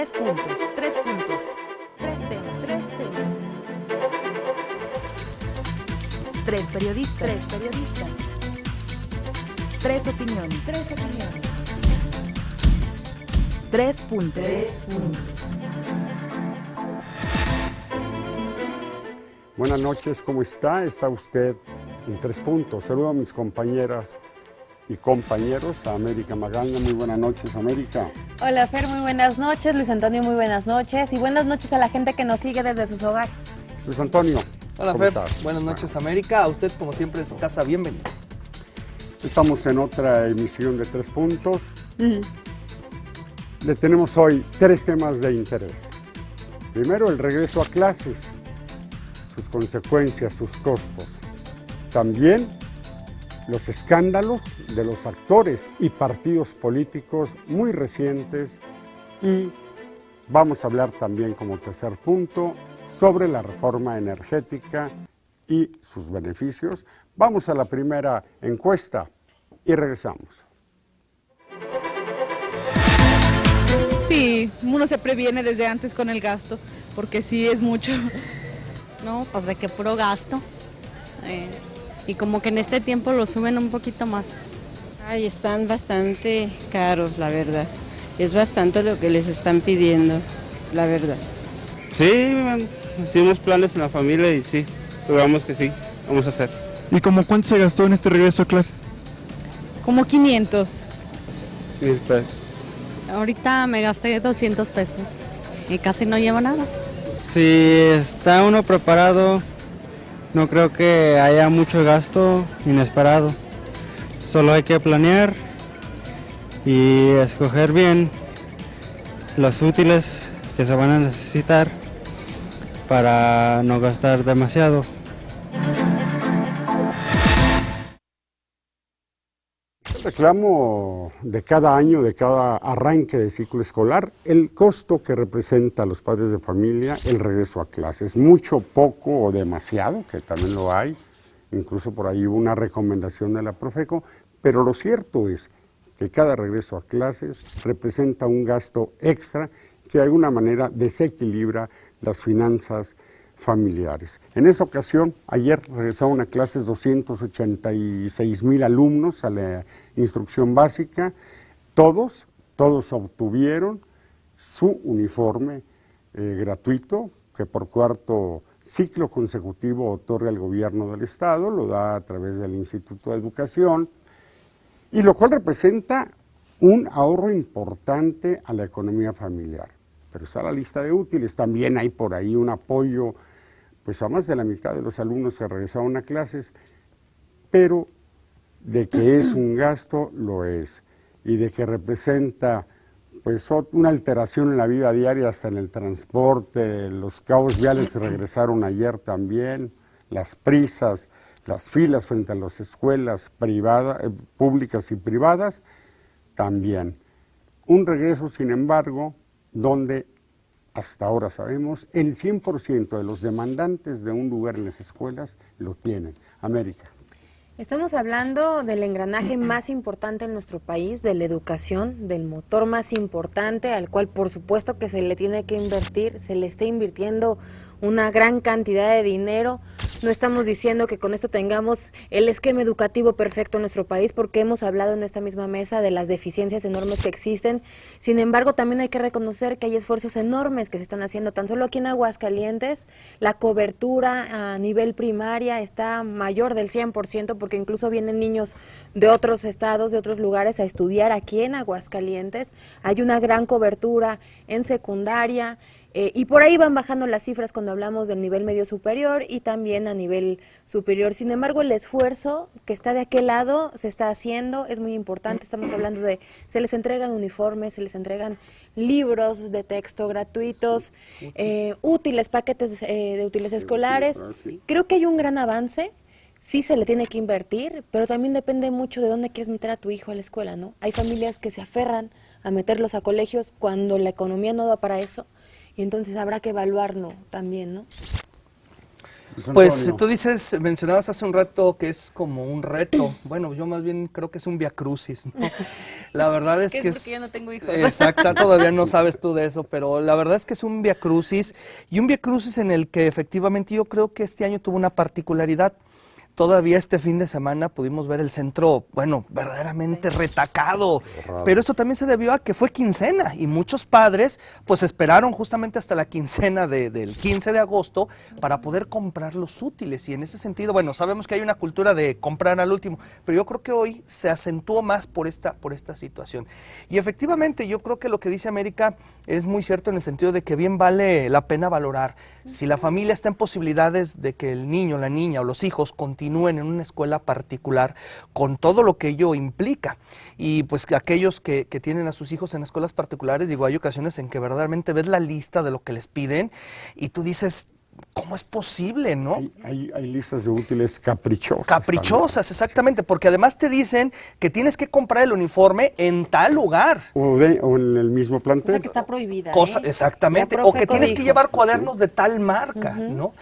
3 puntos, 3 puntos, 3 temas, 3 temas. 3 periodistas, 3 periodistas. 3 opiniones, 3 opiniones. 3 puntos, 3 puntos. Buenas noches, ¿cómo está? ¿Está usted en 3 puntos? Saludo a mis compañeras y compañeros, a América Magaña. Muy buenas noches, América. Hola, Fer, muy buenas noches. Luis Antonio, muy buenas noches. Y buenas noches a la gente que nos sigue desde sus hogares. Luis Antonio. Hola, ¿cómo Fer. estás? Buenas noches, América. A usted, como siempre, en su casa, bienvenido. Estamos en otra emisión de 3 puntos y le tenemos hoy 3 temas de interés. Primero, el regreso a clases, sus consecuencias, sus costos. También los escándalos de los actores y partidos políticos muy recientes, y vamos a hablar también como tercer punto sobre la reforma energética y sus beneficios. Vamos a la primera encuesta y regresamos. Sí, uno se previene desde antes con el gasto, porque sí es mucho. No, pues de que puro gasto. Y como que en este tiempo lo suben un poquito más. Ay, están bastante caros, la verdad. Es bastante lo que les están pidiendo, la verdad. Sí, hicimos planes en la familia y sí, logramos que sí, vamos a hacer. ¿Y como cuánto se gastó en este regreso a clases? Como 500. 1,000 pesos. Ahorita me gasté 200 pesos y casi no llevo nada. Si está uno preparado, no creo que haya mucho gasto inesperado. Solo hay que planear y escoger bien los útiles que se van a necesitar para no gastar demasiado. El reclamo de cada año, de cada arranque de ciclo escolar, el costo que representa a los padres de familia el regreso a clases. Mucho, poco o demasiado, que también lo hay. Incluso por ahí hubo una recomendación de la Profeco, pero lo cierto es que cada regreso a clases representa un gasto extra que de alguna manera desequilibra las finanzas familiares. En esa ocasión, ayer regresaron a clases 286,000 alumnos a la instrucción básica. Todos obtuvieron su uniforme gratuito, que por cuarto ciclo consecutivo otorga el gobierno del estado, lo da a través del Instituto de Educación, y lo cual representa un ahorro importante a la economía familiar. Pero está la lista de útiles, también hay por ahí un apoyo pues a más de la mitad de los alumnos que regresaron a clases, pero de que es un gasto, lo es, y de que representa pues una alteración en la vida diaria, hasta en el transporte. Los caos viales regresaron ayer también, las prisas, las filas frente a las escuelas públicas y privadas, también. Un regreso, sin embargo, donde hasta ahora sabemos, el 100% de los demandantes de un lugar en las escuelas lo tienen. América. Estamos hablando del engranaje más importante en nuestro país, de la educación, del motor más importante, al cual por supuesto que se le tiene que invertir, se le está invirtiendo una gran cantidad de dinero. No estamos diciendo que con esto tengamos el esquema educativo perfecto en nuestro país, porque hemos hablado en esta misma mesa de las deficiencias enormes que existen. Sin embargo, también hay que reconocer que hay esfuerzos enormes que se están haciendo. Tan solo aquí en Aguascalientes, la cobertura a nivel primaria está mayor del 100%, porque incluso vienen niños de otros estados, de otros lugares a estudiar aquí en Aguascalientes. Hay una gran cobertura en secundaria. Y por ahí van bajando las cifras cuando hablamos del nivel medio superior y también a nivel superior. Sin embargo, el esfuerzo que está de aquel lado se está haciendo, es muy importante. Estamos hablando de, se les entregan uniformes, se les entregan libros de texto gratuitos, útiles, paquetes de útiles escolares. Creo que hay un gran avance. Sí se le tiene que invertir, pero también depende mucho de dónde quieres meter a tu hijo a la escuela, ¿no? Hay familias que se aferran a meterlos a colegios cuando la economía no da para eso. Y entonces habrá que evaluarlo también, ¿no? Pues tú dices, mencionabas hace un rato que es como un reto. Bueno, yo más bien creo que es un viacrucis, ¿no? La verdad es Que que es porque yo no tengo hijos. Exacto, todavía no sabes tú de eso, pero la verdad es que es un viacrucis y un viacrucis en el que efectivamente yo creo que este año tuvo una particularidad. Todavía este fin de semana pudimos ver el centro, bueno, verdaderamente retacado, pero eso también se debió a que fue quincena y muchos padres pues esperaron justamente hasta la quincena del 15 de agosto para poder comprar los útiles y en ese sentido, bueno, sabemos que hay una cultura de comprar al último, pero yo creo que hoy se acentuó más por esta situación. Y efectivamente yo creo que lo que dice América es muy cierto en el sentido de que bien vale la pena valorar. Si la familia está en posibilidades de que el niño, la niña o los hijos continúen en una escuela particular con todo lo que ello implica y pues que aquellos que tienen a sus hijos en escuelas particulares, digo, hay ocasiones en que verdaderamente ves la lista de lo que les piden y tú dices, ¿cómo es posible, no? Hay listas de útiles caprichosas. Caprichosas, exactamente, porque además te dicen que tienes que comprar el uniforme en tal lugar. O en el mismo plantel. O sea que está prohibida. Exactamente, o que tienes que llevar cuadernos de tal marca, ¿no?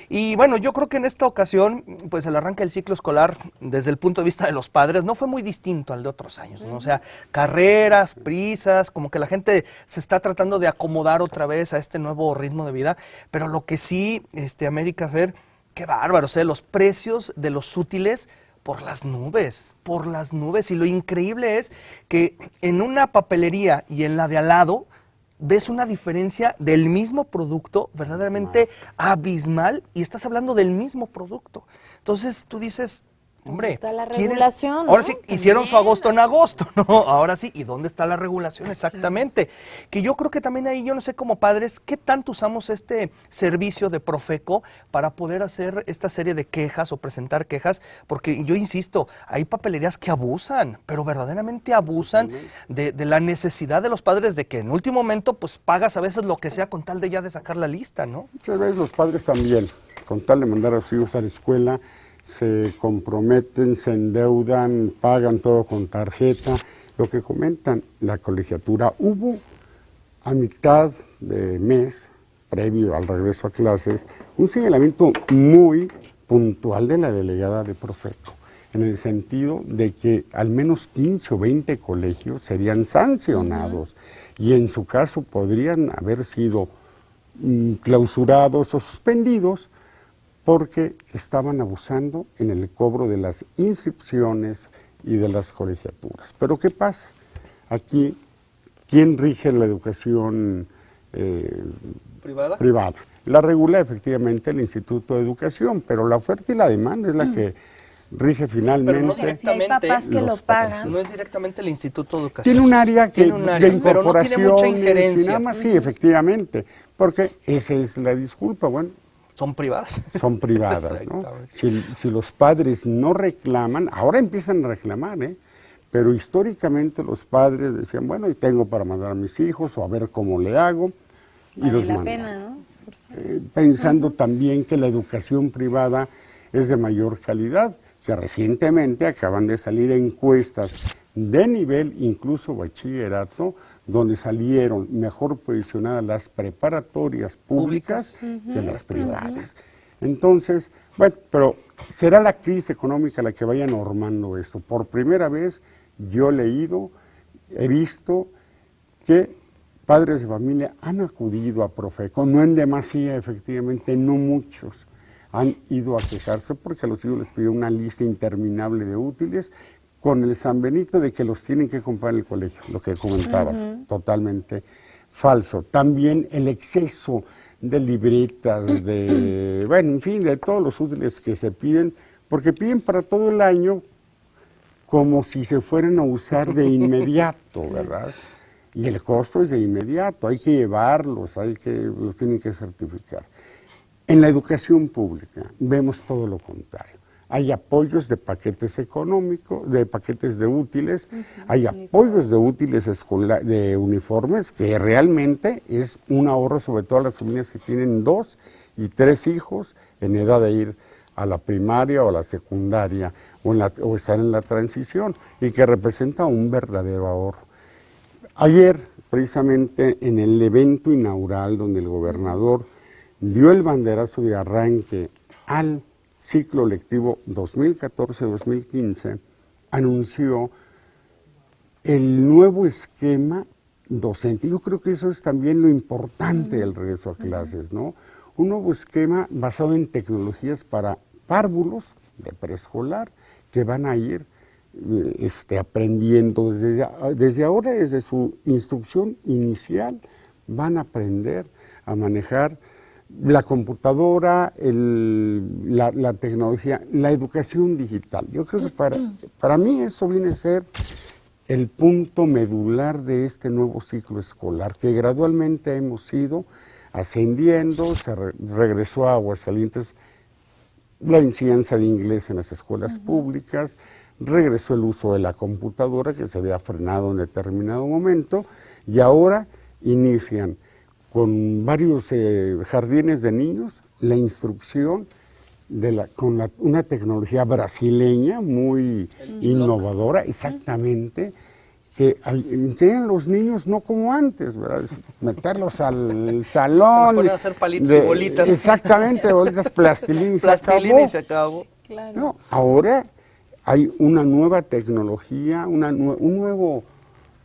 Y bueno, yo creo que en esta ocasión, pues el arranque del ciclo escolar, desde el punto de vista de los padres, no fue muy distinto al de otros años, ¿no? O sea, carreras, prisas, como que la gente se está tratando de acomodar otra vez a este nuevo ritmo de vida, pero lo que sí, América Fer, qué bárbaro, o sea, los precios de los útiles por las nubes, y lo increíble es que en una papelería y en la de al lado, ves una diferencia del mismo producto verdaderamente abismal y estás hablando del mismo producto. Entonces tú dices, hombre, está la regulación, ahora ¿no? sí, hicieron su agosto en agosto, ¿no? Ahora sí, ¿y dónde está la regulación exactamente? Que yo creo que también ahí, yo no sé como padres, ¿qué tanto usamos este servicio de Profeco para poder hacer esta serie de quejas o presentar quejas? Porque yo insisto, hay papelerías que abusan, pero verdaderamente abusan de la necesidad de los padres de que en último momento pues pagas a veces lo que sea con tal de ya de sacar la lista, ¿no? Muchas veces los padres también, con tal de mandar a sus hijos a la escuela, se comprometen, se endeudan, pagan todo con tarjeta. Lo que comentan, la colegiatura, hubo a mitad de mes, previo al regreso a clases, un señalamiento muy puntual de la delegada de Profeco, en el sentido de que al menos 15 o 20 colegios serían sancionados y en su caso podrían haber sido clausurados o suspendidos porque estaban abusando en el cobro de las inscripciones y de las colegiaturas. Pero ¿qué pasa? Aquí, ¿quién rige la educación privada? La regula efectivamente el Instituto de Educación, pero la oferta y la demanda es la que rige finalmente. Pero no directamente, hay papás que lo pagan. No es directamente el Instituto de Educación. Tiene un área de incorporación, pero no tiene mucha injerencia. nada más, sí, efectivamente, porque esa es la disculpa, bueno. Son privadas. Son privadas, ¿no? Si los padres no reclaman, ahora empiezan a reclamar, pero históricamente los padres decían, bueno, y tengo para mandar a mis hijos o a ver cómo le hago, y los mandan. Pena, ¿no? Pensando también que la educación privada es de mayor calidad, que recientemente acaban de salir encuestas de nivel, incluso bachillerato, donde salieron mejor posicionadas las preparatorias públicas que las privadas. Entonces, bueno, pero será la crisis económica la que vaya normando esto. Por primera vez yo he leído, he visto que padres de familia han acudido a Profeco, no en demasía, efectivamente, no muchos han ido a quejarse porque a los hijos les pidió una lista interminable de útiles, con el San Benito de que los tienen que comprar en el colegio, lo que comentabas, totalmente falso. También el exceso de libretas, bueno, en fin, de todos los útiles que se piden, porque piden para todo el año como si se fueran a usar de inmediato, ¿verdad? Y el costo es de inmediato, hay que llevarlos, los tienen que certificar. En la educación pública vemos todo lo contrario. Hay apoyos de paquetes económicos, de paquetes de útiles, hay apoyos de útiles de uniformes, que realmente es un ahorro, sobre todo a las familias que tienen 2 y 3 hijos en edad de ir a la primaria o a la secundaria o estar en la transición, y que representa un verdadero ahorro. Ayer, precisamente en el evento inaugural donde el gobernador dio el banderazo de arranque al ciclo lectivo 2014-2015, anunció el nuevo esquema docente. Yo creo que eso es también lo importante del regreso a clases, ¿no? Un nuevo esquema basado en tecnologías para párvulos de preescolar que van a ir aprendiendo desde ahora, desde su instrucción inicial, van a aprender a manejar la computadora, la tecnología, la educación digital. Yo creo que para mí eso viene a ser el punto medular de este nuevo ciclo escolar, que gradualmente hemos ido ascendiendo. Se regresó a Aguascalientes la enseñanza de inglés en las escuelas públicas, regresó el uso de la computadora, que se había frenado en determinado momento, y ahora inician con varios jardines de niños la instrucción con una tecnología brasileña muy innovadora, exactamente, que enseñan los niños no como antes, ¿verdad? Meterlos al salón. Poner a hacer palitos y bolitas. Exactamente, bolitas, plastilina y se acabó. Claro. No, ahora hay una nueva tecnología, un nuevo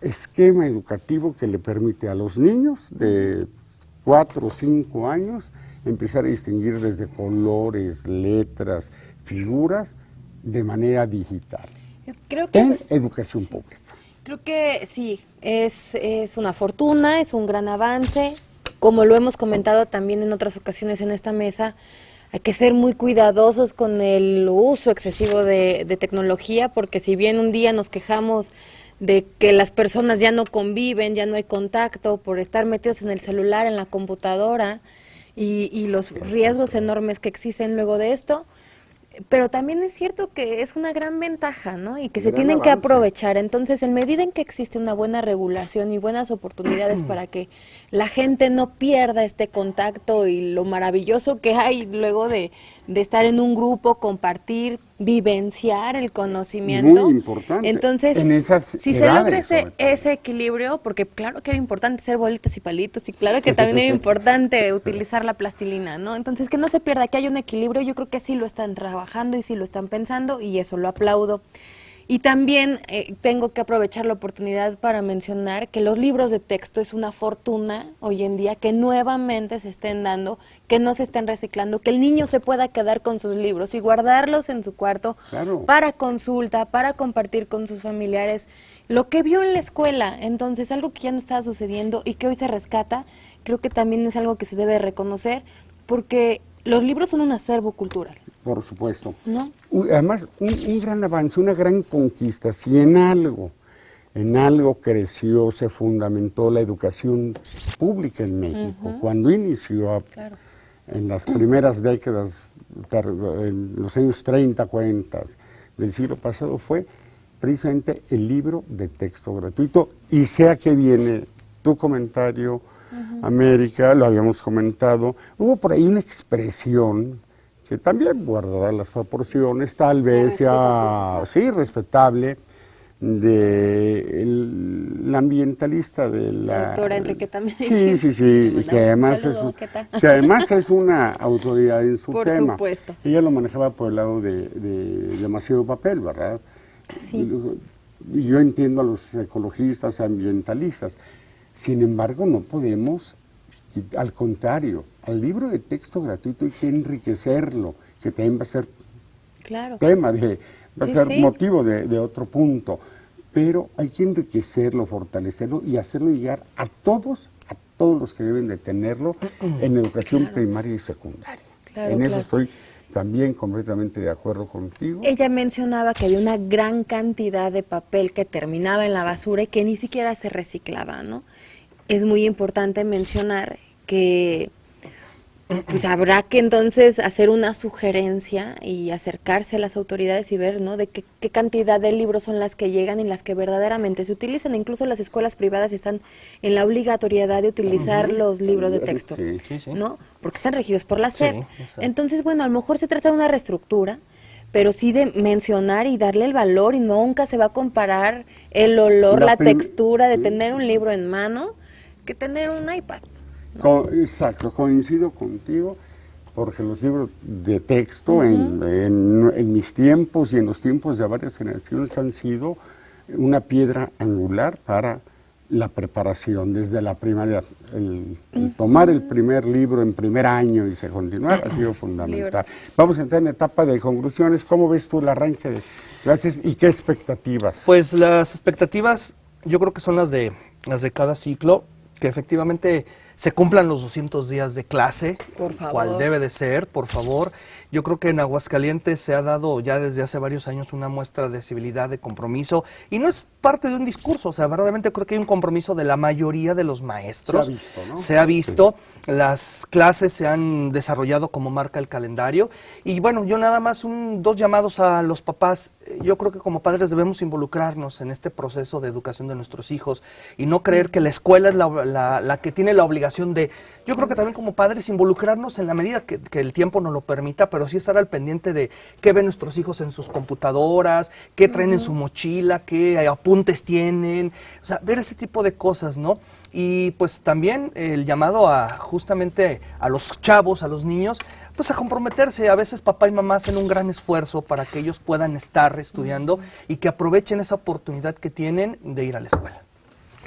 esquema educativo que le permite a los niños de 4 o 5 años empezar a distinguir desde colores, letras, figuras de manera digital. Creo que en educación pública. Creo que sí, es una fortuna, es un gran avance. Como lo hemos comentado también en otras ocasiones en esta mesa, hay que ser muy cuidadosos con el uso excesivo de tecnología, porque si bien un día nos quejamos de que las personas ya no conviven, ya no hay contacto por estar metidos en el celular, en la computadora, y los riesgos enormes que existen luego de esto, pero también es cierto que es una gran ventaja, ¿no? Y que se Gran tienen que avance. aprovechar. Entonces, en medida en que existe una buena regulación y buenas oportunidades para que la gente no pierda este contacto y lo maravilloso que hay luego de estar en un grupo, compartir, vivenciar el conocimiento. Muy importante. Entonces, En esas si se logra edades, sobre todo. ese equilibrio, porque claro que era importante hacer bolitas y palitos, y claro que también era importante utilizar la plastilina, ¿no? Entonces, que no se pierda, que haya un equilibrio. Yo creo que sí lo están trabajando y sí lo están pensando, y eso lo aplaudo. Y también tengo que aprovechar la oportunidad para mencionar que los libros de texto es una fortuna hoy en día, que nuevamente se estén dando, que no se estén reciclando, que el niño se pueda quedar con sus libros y guardarlos en su cuarto Claro. para consulta, para compartir con sus familiares lo que vio en la escuela. Entonces, algo que ya no estaba sucediendo y que hoy se rescata, creo que también es algo que se debe reconocer, porque los libros son un acervo cultural, Por supuesto. ¿no? Además, un gran avance, una gran conquista. Si en algo creció, se fundamentó la educación pública en México, cuando inició Claro. en las primeras décadas, en los años 30, 40 del siglo pasado, fue precisamente el libro de texto gratuito. Y sea que viene tu comentario, América, lo habíamos comentado, hubo por ahí una expresión que también guardará las proporciones, tal vez sea, sí, respetable, la ambientalista de la... Doctora Enriqueta Medellín. Sí, Le que además, mandamos un saludo, ¿qué tal? que además es una autoridad en su Por tema. supuesto. Ella lo manejaba por el lado de demasiado papel, ¿verdad? Sí. Yo entiendo a los ecologistas, ambientalistas. Sin embargo, no podemos, al contrario, al libro de texto gratuito hay que enriquecerlo, que también va a ser Claro. tema, va a Sí, ser sí. motivo de otro punto. Pero hay que enriquecerlo, fortalecerlo y hacerlo llegar a todos los que deben de tenerlo en educación primaria y secundaria. Claro, en eso claro. estoy también completamente de acuerdo contigo. Ella mencionaba que había una gran cantidad de papel que terminaba en la basura y que ni siquiera se reciclaba, ¿no? Es muy importante mencionar que pues habrá que entonces hacer una sugerencia y acercarse a las autoridades y ver, ¿no?, de qué cantidad de libros son las que llegan y las que verdaderamente se utilizan. Incluso las escuelas privadas están en la obligatoriedad de utilizar los libros de texto, Sí. ¿no? Porque están regidos por la SEP. exacto. Entonces, bueno, a lo mejor se trata de una reestructura, pero sí de mencionar y darle el valor, y nunca se va a comparar el olor, la textura de tener un libro en mano que tener un iPad. Exacto, coincido contigo, porque los libros de texto en mis tiempos y en los tiempos de varias generaciones han sido una piedra angular para la preparación desde la primaria. El tomar el primer libro en primer año y se continuar ha sido fundamental. Vamos a entrar en etapa de conclusiones. ¿Cómo ves tú el arranque de clases y qué expectativas? Pues las expectativas yo creo que son las de cada ciclo, que efectivamente se cumplan los 200 días de clase, Por favor. cual debe de ser, por favor. Yo creo que en Aguascalientes se ha dado ya desde hace varios años una muestra de civilidad, de compromiso, y no es parte de un discurso, o sea, verdaderamente creo que hay un compromiso de la mayoría de los maestros. Se ha visto, ¿no? Se ha visto, las clases se han desarrollado como marca el calendario, y bueno, yo nada más dos llamados a los papás. Yo creo que como padres debemos involucrarnos en este proceso de educación de nuestros hijos y no creer que la escuela es la que tiene la obligación de... Yo creo que también como padres involucrarnos en la medida que el tiempo nos lo permita, pero sí estar al pendiente de qué ven nuestros hijos en sus computadoras, qué traen en su mochila, qué apuntes tienen, o sea, ver ese tipo de cosas, ¿no? Y pues también el llamado justamente a los chavos, a los niños, pues a comprometerse. A veces papá y mamá hacen un gran esfuerzo para que ellos puedan estar estudiando y que aprovechen esa oportunidad que tienen de ir a la escuela.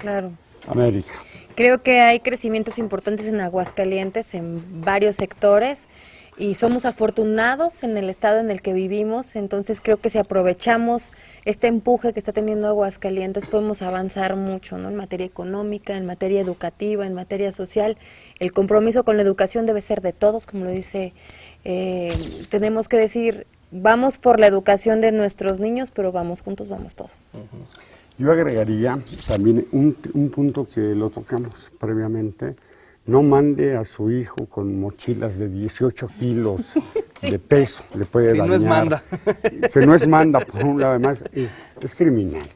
Claro. América. Creo que hay crecimientos importantes en Aguascalientes en varios sectores y somos afortunados en el estado en el que vivimos, entonces creo que si aprovechamos este empuje que está teniendo Aguascalientes podemos avanzar mucho, ¿no? En materia económica, en materia educativa, en materia social. El compromiso con la educación debe ser de todos, como lo dice, tenemos que decir, vamos por la educación de nuestros niños, pero vamos juntos, vamos todos. Yo agregaría también un punto que lo tocamos previamente. No mande a su hijo con mochilas de 18 kilos de peso, le puede dañar. no es manda. Si no es manda, por un lado, además es criminal.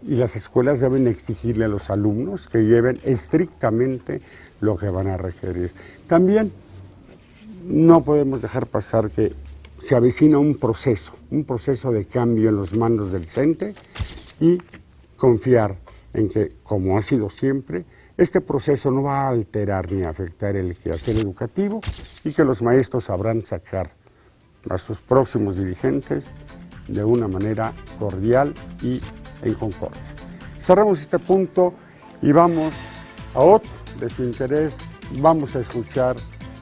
Y las escuelas deben exigirle a los alumnos que lleven estrictamente lo que van a requerir. También no podemos dejar pasar que se avecina un proceso de cambio en los mandos del CENTE y confiar en que, como ha sido siempre, este proceso no va a alterar ni a afectar el quehacer educativo y que los maestros sabrán sacar a sus próximos dirigentes de una manera cordial y en concordia. Cerramos este punto y vamos a otro de su interés. Vamos a escuchar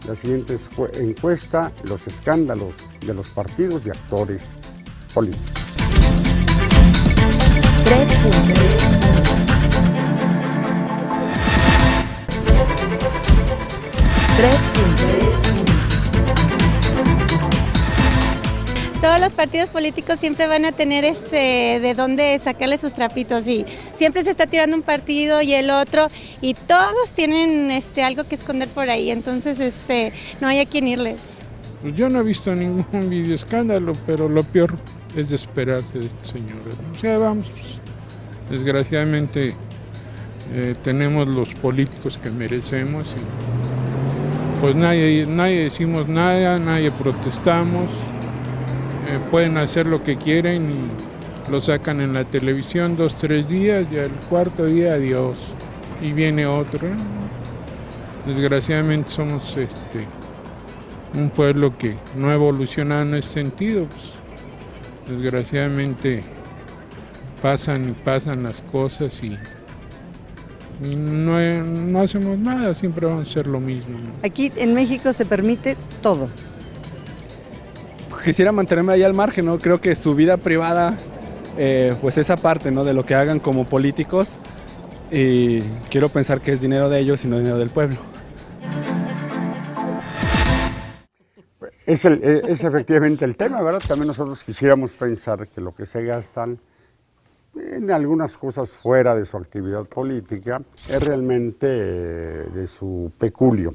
la siguiente encuesta, los escándalos de los partidos y actores políticos. 3 puntos. Todos los partidos políticos siempre van a tener de dónde sacarle sus trapitos y siempre se está tirando un partido y el otro y todos tienen algo que esconder por ahí, entonces no hay a quién irle. Pues yo no he visto ningún video escándalo, pero lo peor es de esperarse de estos señores. O sea, vamos, desgraciadamente tenemos los políticos que merecemos y pues nadie decimos nada, nadie protestamos. Pueden hacer lo que quieren y lo sacan en la televisión 2, 3 días y al cuarto día adiós y viene otro. Desgraciadamente somos un pueblo que no ha evolucionado en ese sentido. Pues, desgraciadamente pasan las cosas y no hacemos nada, siempre vamos a hacer lo mismo, ¿no? Aquí en México se permite todo. Quisiera mantenerme ahí al margen, ¿no? Creo que su vida privada, pues esa parte, ¿no? De lo que hagan como políticos, y quiero pensar que es dinero de ellos y no dinero del pueblo. Es efectivamente el tema, ¿verdad? También nosotros quisiéramos pensar que lo que se gastan en algunas cosas fuera de su actividad política es realmente de su peculio.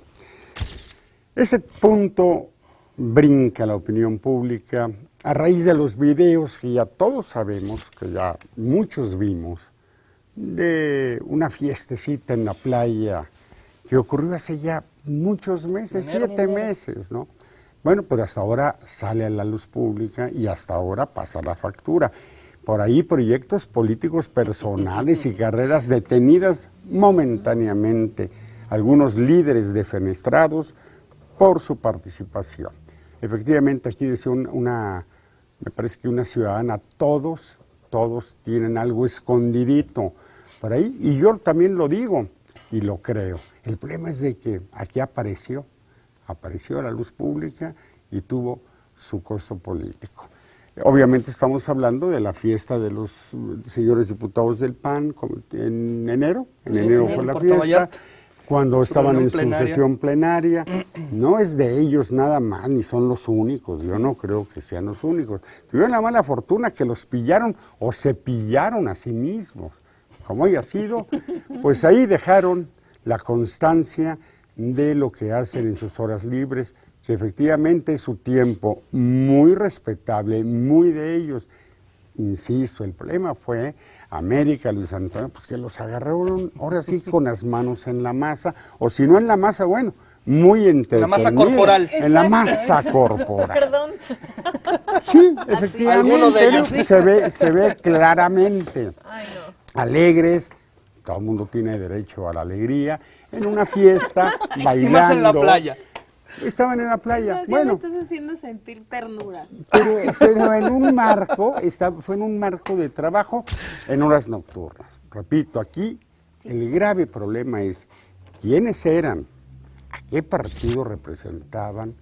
Ese punto brinca la opinión pública a raíz de los videos que ya todos sabemos, que ya muchos vimos, de una fiestecita en la playa que ocurrió hace ya muchos meses, 7 meses, ¿no? Bueno, pero hasta ahora sale a la luz pública y hasta ahora pasa la factura. Por ahí proyectos políticos personales y carreras detenidas momentáneamente, algunos líderes defenestrados por su participación. Efectivamente, aquí decía me parece que una ciudadana, todos todos tienen algo escondidito por ahí, y yo también lo digo y lo creo. El problema es de que aquí apareció a la luz pública y tuvo su costo político. Obviamente estamos hablando de la fiesta de los señores diputados del PAN en enero. En enero fue la fiesta, cuando estaban en su sesión plenaria. No es de ellos nada más, ni son los únicos. Yo no creo que sean los únicos. Tuvieron la mala fortuna que los pillaron o se pillaron a sí mismos. Como haya sido, pues ahí dejaron la constancia de lo que hacen en sus horas libres, que efectivamente es su tiempo muy respetable, muy de ellos. Insisto, el problema fue América, Luis Antonio, pues que los agarraron ahora sí con las manos en la masa, o si no en la masa, bueno, muy entretenido. La masa corporal. En la masa corporal. Perdón. Sí, efectivamente, Alguno de ellos. se ve claramente. Ay, no. Alegres, todo el mundo tiene derecho a la alegría, en una fiesta, bailando. Y más en la playa. Estaban en la playa, Ya bueno, me estás haciendo sentir ternura. pero en un marco, fue en un marco de trabajo en horas nocturnas. Repito, aquí el grave problema es quiénes eran, a qué partido representaban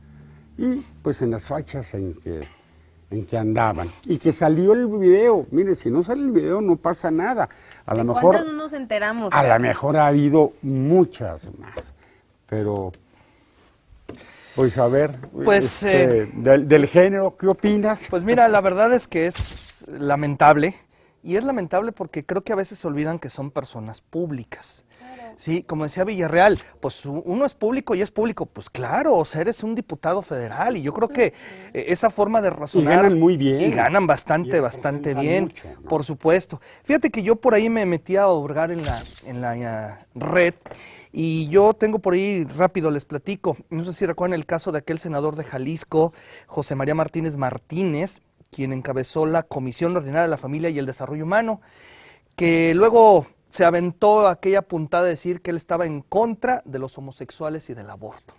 y pues en las fachas en que andaban. Y que salió el video. Mire, si no sale el video no pasa nada. A lo mejor ¿Cuántas no nos enteramos? a lo mejor ha habido muchas más. Pero pues a ver, Pues, del género, ¿qué opinas? Pues mira, la verdad es que es lamentable, y es lamentable porque creo que a veces se olvidan que son personas públicas. Sí, como decía Villarreal, pues uno es público y es público, pues claro, o sea, eres un diputado federal, y yo creo que esa forma de razonar... Y ganan muy bien. Y ganan bastante bien, mucho, ¿no? por supuesto. Fíjate que yo por ahí me metí a hurgar en la red, y yo tengo por ahí, rápido les platico, no sé si recuerdan el caso de aquel senador de Jalisco, José María Martínez Martínez, quien encabezó la Comisión Ordinaria de la Familia y el Desarrollo Humano, que luego se aventó aquella puntada de decir que él estaba en contra de los homosexuales y del aborto.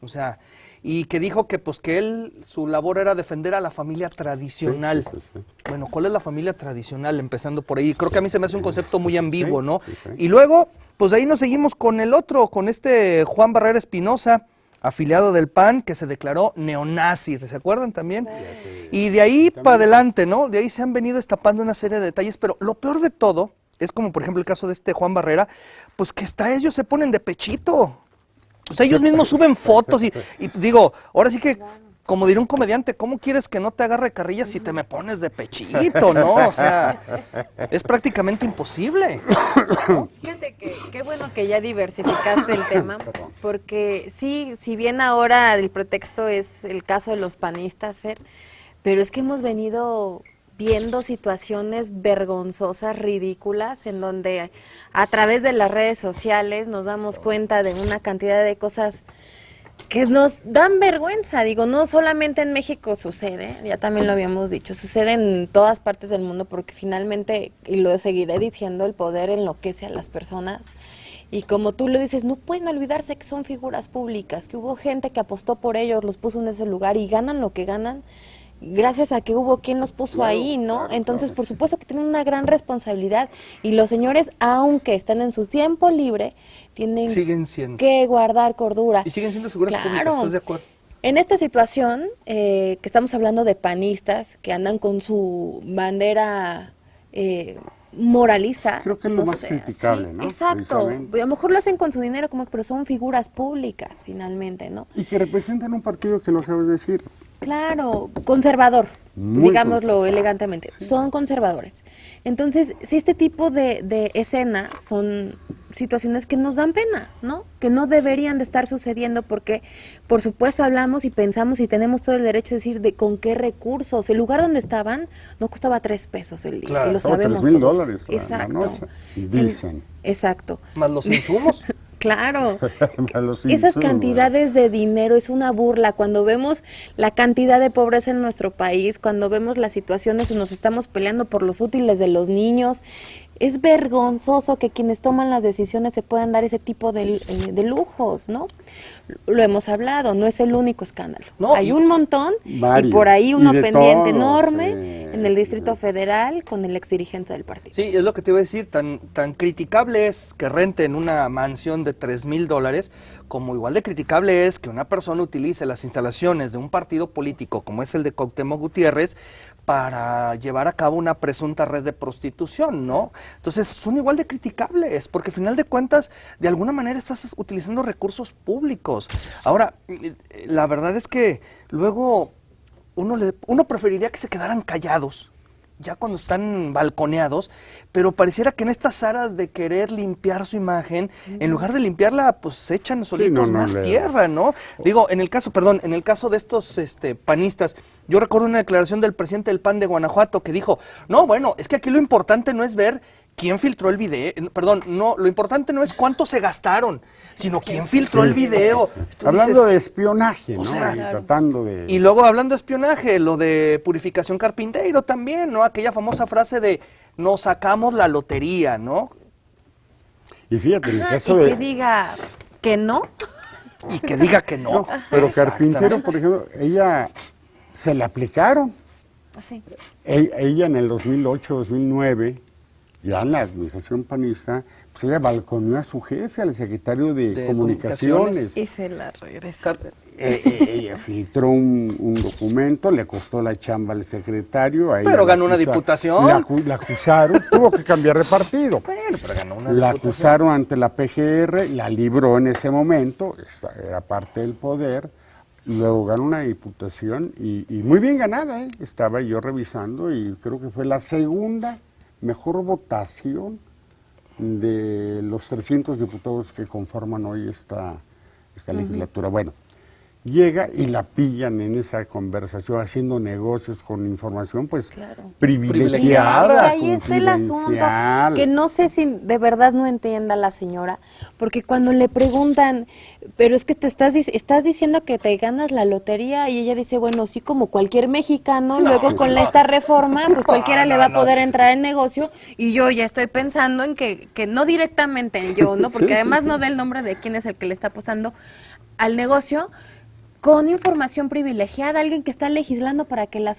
O sea, y que dijo que pues que él, su labor era defender a la familia tradicional. Sí. Bueno, ¿cuál es la familia tradicional? Empezando por ahí. Creo que a mí se me hace un concepto muy ambiguo, ¿no? Y luego, pues ahí nos seguimos con el otro, con este Juan Barrera Espinosa, afiliado del PAN, que se declaró neonazi, ¿se acuerdan también? Y de ahí para adelante, ¿no? De ahí se han venido destapando una serie de detalles, pero lo peor de todo es como, por ejemplo, el caso de este Juan Barrera, pues que hasta ellos se ponen de pechito. O sea, ellos mismos suben fotos y digo, ahora sí que, como diría un comediante, ¿cómo quieres que no te agarre carrilla si te me pones de pechito, no? O sea, es prácticamente imposible. Fíjate que qué bueno que ya diversificaste el tema, porque sí, si bien ahora el pretexto es el caso de los panistas, Fer, pero es que hemos venido viendo situaciones vergonzosas, ridículas, en donde a través de las redes sociales nos damos cuenta de una cantidad de cosas que nos dan vergüenza. Digo, no solamente en México sucede, ya también lo habíamos dicho, sucede en todas partes del mundo, porque finalmente, y lo seguiré diciendo, el poder enloquece a las personas. Y como tú lo dices, no pueden olvidarse que son figuras públicas, que hubo gente que apostó por ellos, los puso en ese lugar y ganan lo que ganan gracias a que hubo quien los puso ahí, ¿no? Entonces, por supuesto que tienen una gran responsabilidad, y los señores, aunque están en su tiempo libre, siguen siendo que guardar cordura. Y siguen siendo figuras públicas, ¿estás de acuerdo? En esta situación, que estamos hablando de panistas que andan con su bandera moralista. Creo que es lo más criticable, sí, ¿no? Exacto. A lo mejor lo hacen con su dinero, pero son figuras públicas, finalmente, ¿no? Y que representan un partido que lo acabas de decir. Claro, conservador, digámoslo elegantemente, son conservadores. Entonces, si este tipo de escenas son situaciones que nos dan pena, ¿no? Que no deberían de estar sucediendo, porque, por supuesto, hablamos y pensamos y tenemos todo el derecho de decir de con qué recursos. El lugar donde estaban no costaba 3 pesos el día, claro, y lo sabemos $3,000 Exacto. la noche, dicen. Exacto. Más los insumos. Claro, Los esas insumos. cantidades de dinero es una burla. Cuando vemos la cantidad de pobreza en nuestro país, cuando vemos las situaciones y nos estamos peleando por los útiles de los niños, es vergonzoso que quienes toman las decisiones se puedan dar ese tipo de lujos, ¿no? Lo hemos hablado, no es el único escándalo. No, hay un montón, varios, y por ahí uno y de pendiente todos, enorme, en el Distrito Federal con el exdirigente del partido. Sí, es lo que te iba a decir, tan criticable es que renten una mansión de $3,000, como igual de criticable es que una persona utilice las instalaciones de un partido político como es el de Cuauhtémoc Gutiérrez para llevar a cabo una presunta red de prostitución, ¿no? Entonces son igual de criticables, porque al final de cuentas, de alguna manera estás utilizando recursos públicos. Ahora, la verdad es que luego uno preferiría que se quedaran callados, ya cuando están balconeados, pero pareciera que en estas aras de querer limpiar su imagen, en lugar de limpiarla, pues echan solitos más tierra, ¿no? Digo, en el caso de estos panistas, yo recuerdo una declaración del presidente del PAN de Guanajuato que dijo, no, bueno, es que aquí lo importante no es ver quién filtró el video, lo importante no es cuánto se gastaron, sino quién filtró el video. Hablando de espionaje, ¿no? Tratando de... Y luego hablando de espionaje, lo de Purificación Carpinteiro también, ¿no? Aquella famosa frase de nos sacamos la lotería, ¿no? Y fíjate, en el caso y de... que diga que no. Y que diga que no. Pero Carpintero, por ejemplo, ella se la aplicaron. Sí. Ella en el 2008, 2009... ya en la administración panista, pues ella balconeó a su jefe, al secretario de Comunicaciones. Y se la regresó. Ella filtró un documento, le costó la chamba al secretario. Pero ganó una diputación. La acusaron, tuvo que cambiar de partido. Bueno, pero ganó una la diputación. acusaron ante la PGR, la libró en ese momento, era parte del poder. Luego ganó una diputación y muy bien ganada, ¿eh? Estaba yo revisando y creo que fue la segunda mejor votación de los 300 diputados que conforman hoy esta legislatura. Bueno, llega y la pillan en esa conversación haciendo negocios con información pues privilegiada, ahí está el asunto, que no sé si de verdad no entienda la señora, porque cuando le preguntan, pero es que te estás diciendo que te ganas la lotería, y ella dice, bueno, sí, como cualquier mexicano, luego con esta reforma, pues cualquiera le va a poder entrar en negocio, y yo ya estoy pensando en que no directamente yo, ¿no? Porque además no da el nombre de quién es el que le está apostando al negocio, con información privilegiada, alguien que está legislando para que las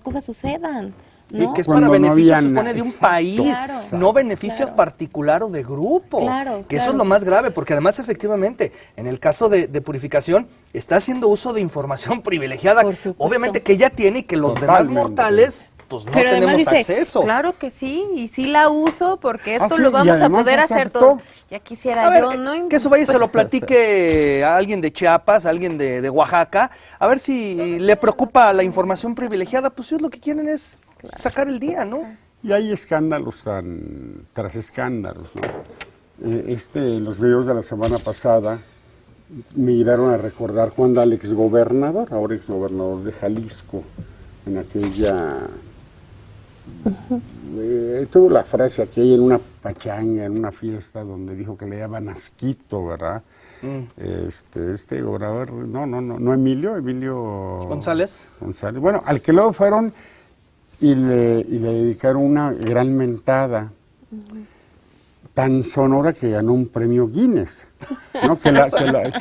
cosas sucedan, ¿no? Y que es para beneficio, se supone, de un país, no beneficio particular o de grupo. Que eso es lo más grave, porque además, efectivamente, en el caso de Purificación, está haciendo uso de información privilegiada, obviamente que ella tiene y que los demás mortales pues no pero tenemos dice, acceso. Claro que sí, y sí la uso porque esto lo vamos a poder hacer todo. Ya quisiera yo, ¿no? Que eso vaya y se lo platique a alguien de Chiapas, a alguien de Oaxaca, a ver si le preocupa la información privilegiada, pues ellos lo que quieren es sacar el día, ¿no? Y hay escándalos tras escándalos, ¿no? Los videos de la semana pasada me llevaron a recordar cuando al exgobernador, ahora exgobernador de Jalisco, en aquella... tuvo la frase aquella en una pachanga, en una fiesta, donde dijo que le llaman asquito, ¿verdad? Gobernador, no Emilio González. Bueno, al que luego fueron y le dedicaron una gran mentada, tan sonora que ganó un premio Guinness, ¿no?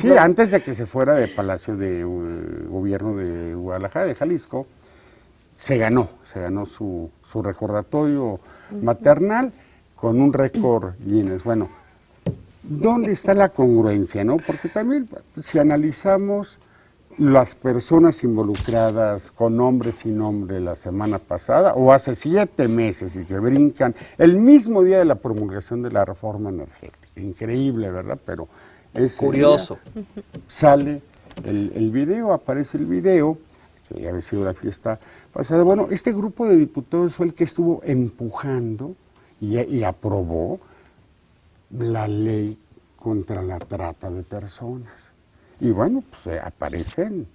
Sí, antes de que se fuera de Palacio de Gobierno de Guadalajara, de Jalisco, se ganó su recordatorio maternal con un récord Guinness. Bueno, ¿dónde está la congruencia, no? Porque también, si analizamos las personas involucradas con nombre y sin nombre la semana pasada, o hace 7 meses, y se brincan, el mismo día de la promulgación de la reforma energética. Increíble, ¿verdad? Pero es curioso. Sale el video, aparece el video, que ya había sido la fiesta pasada. Bueno, este grupo de diputados fue el que estuvo empujando y aprobó la ley contra la trata de personas. Y bueno, pues aparecen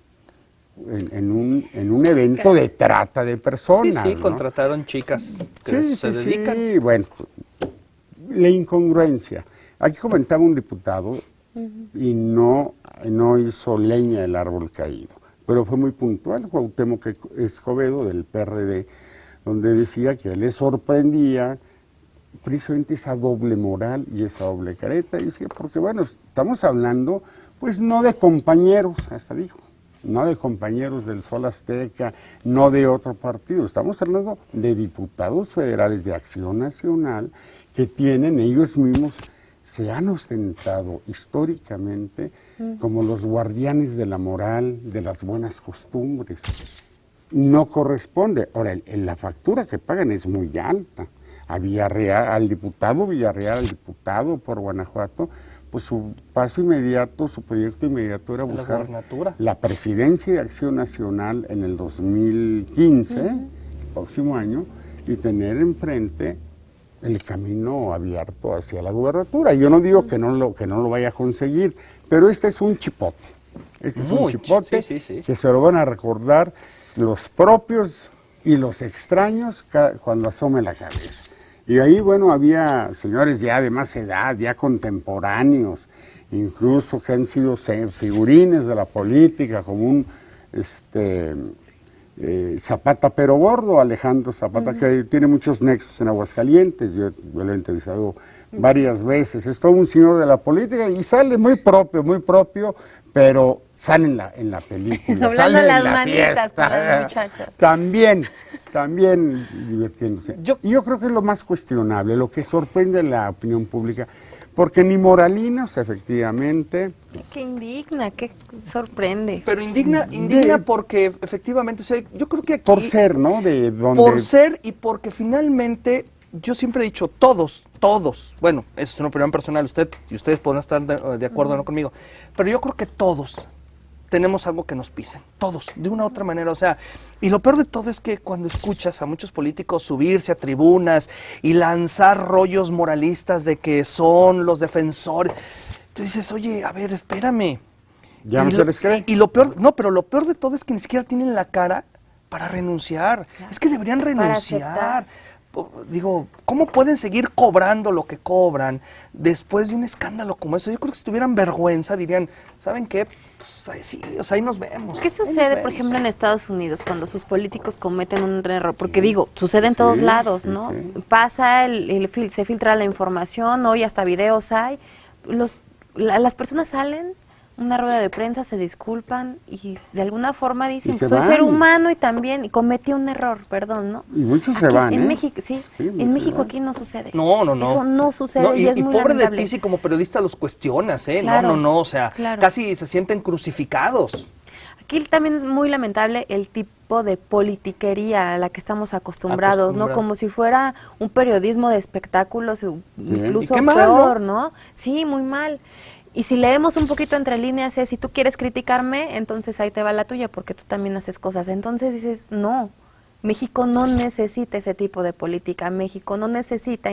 en un evento de trata de personas. Sí, ¿no? Contrataron chicas que se dedican. Sí, bueno, la incongruencia. Aquí comentaba un diputado y no hizo leña del árbol caído, pero fue muy puntual, Cuauhtémoc Escobedo del PRD, donde decía que le sorprendía precisamente esa doble moral y esa doble careta, y decía, porque bueno, estamos hablando, pues no de compañeros, hasta dijo, no de compañeros del Sol Azteca, no de otro partido, estamos hablando de diputados federales de Acción Nacional que tienen ellos mismos, se han ostentado históricamente como los guardianes de la moral, de las buenas costumbres. No corresponde. Ahora, la factura que pagan es muy alta. A Villarreal, al diputado Villarreal, al diputado por Guanajuato, pues su paso inmediato, su proyecto inmediato era buscar la presidencia de Acción Nacional en el 2015, el próximo año, y tener enfrente el camino abierto hacia la gubernatura. Yo no digo que no lo vaya a conseguir, pero este es un chipote. Este es un chipote que se lo van a recordar los propios y los extraños cuando asome la cabeza. Y ahí, bueno, había señores ya de más edad, ya contemporáneos, incluso que han sido figurines de la política, como un Zapata pero gordo, Alejandro Zapata, que tiene muchos nexos en Aguascalientes, yo lo he entrevistado varias veces, es todo un señor de la política y sale muy propio, pero sale en la película, sale en la fiesta, también divirtiéndose. Yo creo que es lo más cuestionable, lo que sorprende a la opinión pública, porque ni moralinos, efectivamente. Que indigna, que sorprende. Pero indigna porque efectivamente, o sea, yo creo que aquí... Por ser, ¿no? Por ser y porque finalmente, yo siempre he dicho, todos, bueno, eso es una opinión personal, ustedes podrán estar de acuerdo o no conmigo, pero yo creo que todos tenemos algo que nos pisen, todos, de una u otra manera, o sea, y lo peor de todo es que cuando escuchas a muchos políticos subirse a tribunas y lanzar rollos moralistas de que son los defensores, tú dices, oye, a ver, espérame. Ya no se les cree. Y lo peor, pero lo peor de todo es que ni siquiera tienen la cara para renunciar, es que deberían renunciar. Digo, ¿cómo pueden seguir cobrando lo que cobran después de un escándalo como eso? Yo creo que si tuvieran vergüenza dirían, ¿saben qué? Pues ahí sí, o sea, ahí nos vemos. ¿Qué sucede, por ejemplo, en Estados Unidos cuando sus políticos cometen un error? Porque digo, sucede en todos lados, ¿no? Pasa, se filtra la información, hoy hasta videos hay, las personas salen, una rueda de prensa, se disculpan y de alguna forma dicen, soy ser humano y también cometí un error, perdón, ¿no? Y muchos aquí, se van, en México, en México aquí no sucede. No. Eso no sucede y es muy pobre lamentable. de ti si como periodista los cuestionas, ¿eh? Claro, o sea, casi se sienten crucificados. Aquí también es muy lamentable el tipo de politiquería a la que estamos acostumbrados, ¿no? Como si fuera un periodismo de espectáculos, incluso peor, ¿no? Sí, muy mal. Y si leemos un poquito entre líneas es, si tú quieres criticarme, entonces ahí te va la tuya, porque tú también haces cosas. Entonces dices, no, México no necesita ese tipo de política, México no necesita,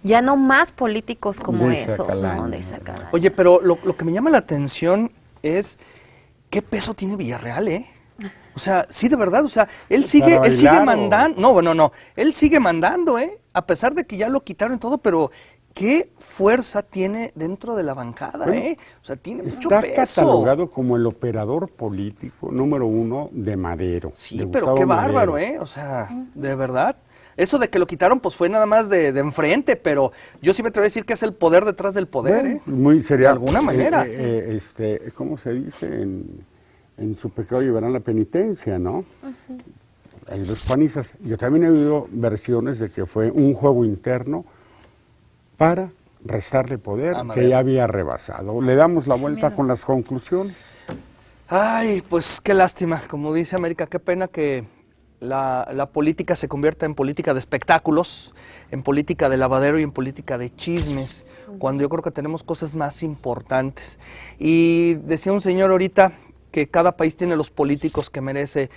ya no más políticos como esos, ¿no? De esa calaña. Oye, pero lo que me llama la atención es, ¿qué peso tiene Villarreal, eh? O sea, sí, de verdad, o sea, él sigue mandando, él sigue mandando, a pesar de que ya lo quitaron todo, pero... ¿Qué fuerza tiene dentro de la bancada? O sea, tiene mucho peso. Está catalogado como el operador político número 1 de Madero. Sí, pero qué bárbaro, O sea, de verdad. Eso de que lo quitaron, pues fue nada más de enfrente, pero yo sí me atrevo a decir que es el poder detrás del poder, sería, de alguna manera. ¿Cómo se dice? En su pecado llevarán la penitencia, ¿no? Ahí los panistas. Yo también he oído versiones de que fue un juego interno para restarle poder que ya había rebasado. Le damos la vuelta con las conclusiones. Ay, pues qué lástima. Como dice América, qué pena que la política se convierta en política de espectáculos, en política de lavadero y en política de chismes, cuando yo creo que tenemos cosas más importantes. Y decía un señor ahorita que cada país tiene los políticos que merece.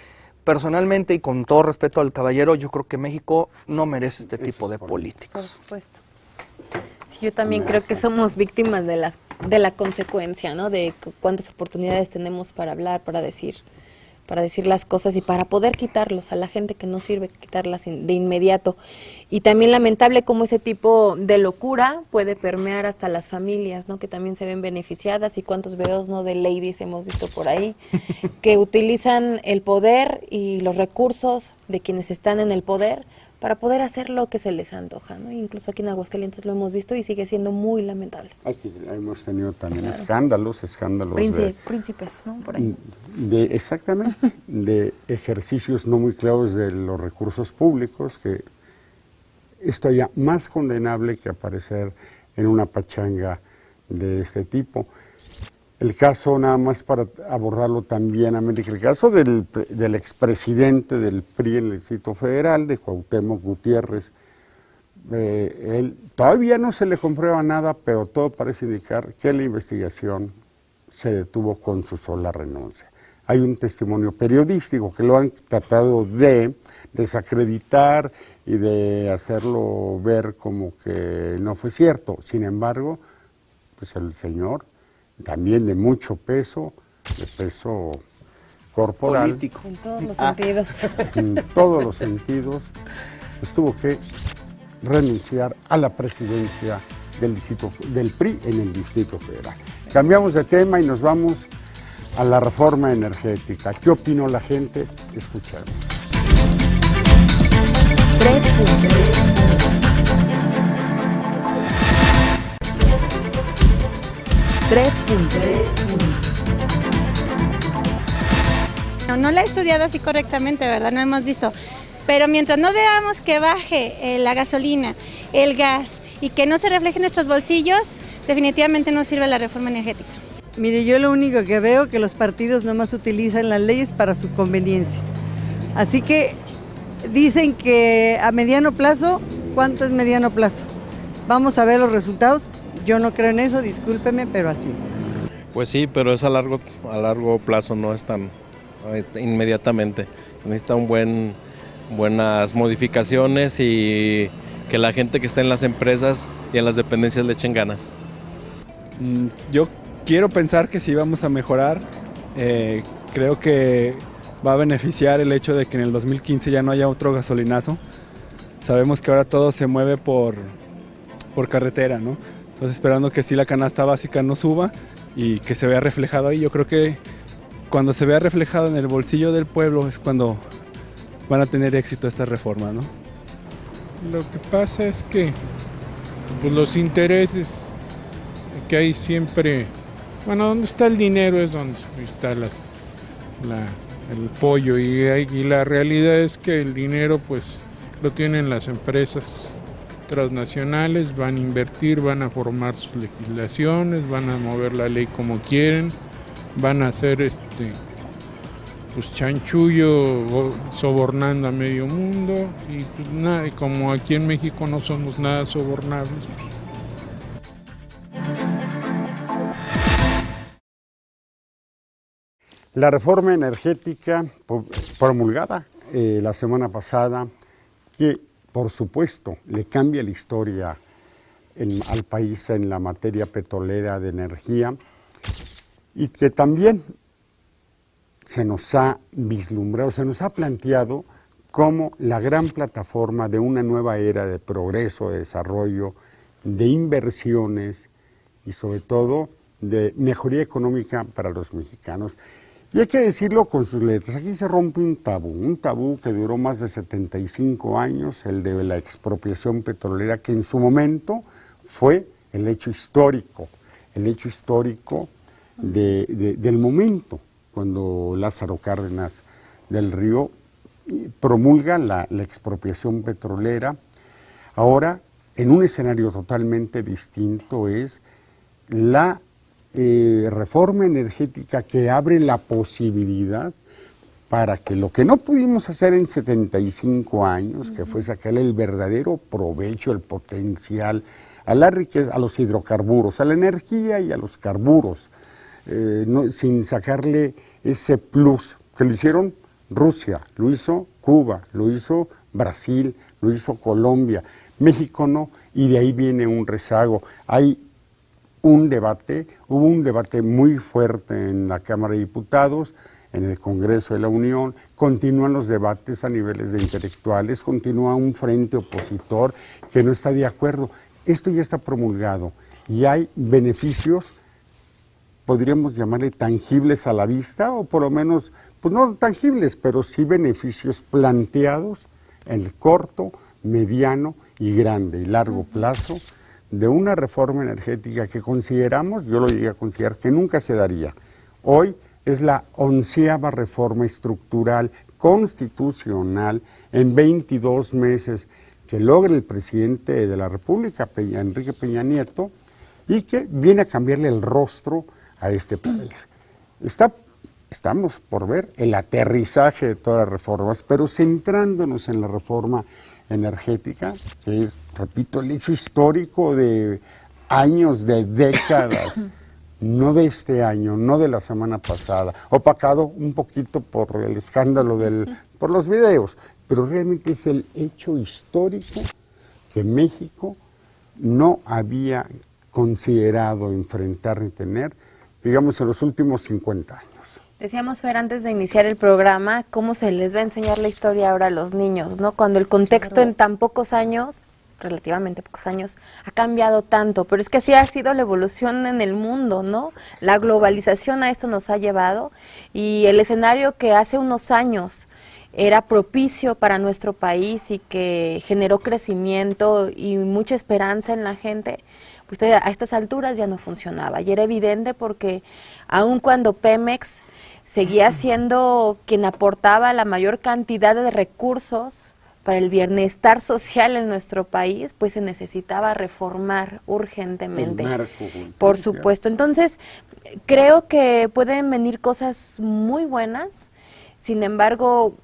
Personalmente, y con todo respeto al caballero, yo creo que México no merece este tipo de políticos. Por supuesto. Sí, yo también creo que somos víctimas de la consecuencia, ¿no? De cuántas oportunidades tenemos para hablar, para decir las cosas y para poder quitarlos a la gente que no sirve, quitarlas de inmediato. Y también lamentable cómo ese tipo de locura puede permear hasta las familias, ¿no? Que también se ven beneficiadas y cuántos videos, ¿no? De ladies hemos visto por ahí que utilizan el poder y los recursos de quienes están en el poder para poder hacer lo que se les antoja, ¿no? Incluso aquí en Aguascalientes lo hemos visto y sigue siendo muy lamentable. Aquí hemos tenido también escándalos Príncipes, ¿no? Por ahí. Exactamente, de ejercicios no muy claros de los recursos públicos, que es todavía más condenable que aparecer en una pachanga de este tipo. El caso, nada más para abordarlo también, América, el caso del expresidente del PRI en el Distrito Federal, de Cuauhtémoc Gutiérrez, él todavía no se le comprueba nada, pero todo parece indicar que la investigación se detuvo con su sola renuncia. Hay un testimonio periodístico que lo han tratado de desacreditar y de hacerlo ver como que no fue cierto. Sin embargo, pues el señor, también de mucho peso, de peso corporal. Político. En todos los sentidos. En todos los sentidos, pues tuvo que renunciar a la presidencia del PRI en el Distrito Federal. Cambiamos de tema y nos vamos a la reforma energética. ¿Qué opinó la gente? Escuchemos. 3 puntos. No la he estudiado así correctamente, ¿verdad? No hemos visto. Pero mientras no veamos que baje la gasolina, el gas y que no se refleje en nuestros bolsillos, definitivamente no sirve la reforma energética. Mire, yo lo único que veo es que los partidos nomás utilizan las leyes para su conveniencia. Así que dicen que a mediano plazo, ¿cuánto es mediano plazo? Vamos a ver los resultados. Yo no creo en eso, discúlpeme, pero así. Pues sí, pero es a largo plazo, no es tan inmediatamente. Se necesita buenas modificaciones y que la gente que está en las empresas y en las dependencias le echen ganas. Yo quiero pensar que sí vamos a mejorar. Creo que va a beneficiar el hecho de que en el 2015 ya no haya otro gasolinazo. Sabemos que ahora todo se mueve por carretera, ¿no? Entonces esperando que sí la canasta básica no suba y que se vea reflejado ahí. Yo creo que cuando se vea reflejado en el bolsillo del pueblo es cuando van a tener éxito esta reforma, ¿no? Lo que pasa es que pues, los intereses que hay siempre, bueno, donde está el dinero es donde está el pollo y la realidad es que el dinero pues lo tienen las empresas transnacionales, van a invertir, van a formar sus legislaciones, van a mover la ley como quieren, van a hacer pues chanchullo sobornando a medio mundo y pues nada, y como aquí en México no somos nada sobornables. Pues. La reforma energética promulgada la semana pasada, que por supuesto le cambia la historia al país en la materia petrolera de energía y que también se nos ha vislumbrado, se nos ha planteado como la gran plataforma de una nueva era de progreso, de desarrollo, de inversiones y sobre todo de mejoría económica para los mexicanos. Y hay que decirlo con sus letras, aquí se rompe un tabú que duró más de 75 años, el de la expropiación petrolera, que en su momento fue el hecho histórico del momento, cuando Lázaro Cárdenas del Río promulga la expropiación petrolera. Ahora, en un escenario totalmente distinto, es la reforma energética que abre la posibilidad para que lo que no pudimos hacer en 75 años, que fue sacarle el verdadero provecho, el potencial a la riqueza, a los hidrocarburos, a la energía y a los carburos, sin sacarle ese plus, que lo hicieron Rusia, lo hizo Cuba, lo hizo Brasil, lo hizo Colombia, México no, y de ahí viene un rezago. Hay hubo un debate muy fuerte en la Cámara de Diputados, en el Congreso de la Unión, continúan los debates a niveles de intelectuales, continúa un frente opositor que no está de acuerdo. Esto ya está promulgado y hay beneficios, podríamos llamarle tangibles a la vista, o por lo menos, pues no tangibles, pero sí beneficios planteados en el corto, mediano y grande y largo plazo de una reforma energética que consideramos, yo lo llegué a considerar, que nunca se daría. Hoy es la 11ª reforma estructural constitucional en 22 meses que logra el presidente de la República, Enrique Peña Nieto, y que viene a cambiarle el rostro a este país. Estamos por ver el aterrizaje de todas las reformas, pero centrándonos en la reforma energética, que es, repito, el hecho histórico de años, de décadas, no de este año, no de la semana pasada, opacado un poquito por el escándalo por los videos, pero realmente es el hecho histórico que México no había considerado enfrentar ni tener, digamos, en los últimos 50 años. Decíamos, Fer, antes de iniciar el programa, cómo se les va a enseñar la historia ahora a los niños, ¿no? Cuando el contexto en tan pocos años, relativamente pocos años, ha cambiado tanto, pero es que así ha sido la evolución en el mundo, ¿no? La globalización a esto nos ha llevado, y el escenario que hace unos años era propicio para nuestro país y que generó crecimiento y mucha esperanza en la gente, pues a estas alturas ya no funcionaba. Y era evidente porque aun cuando Pemex seguía siendo quien aportaba la mayor cantidad de recursos para el bienestar social en nuestro país, pues se necesitaba reformar urgentemente. El marco, por supuesto. Entonces, creo que pueden venir cosas muy buenas, sin embargo,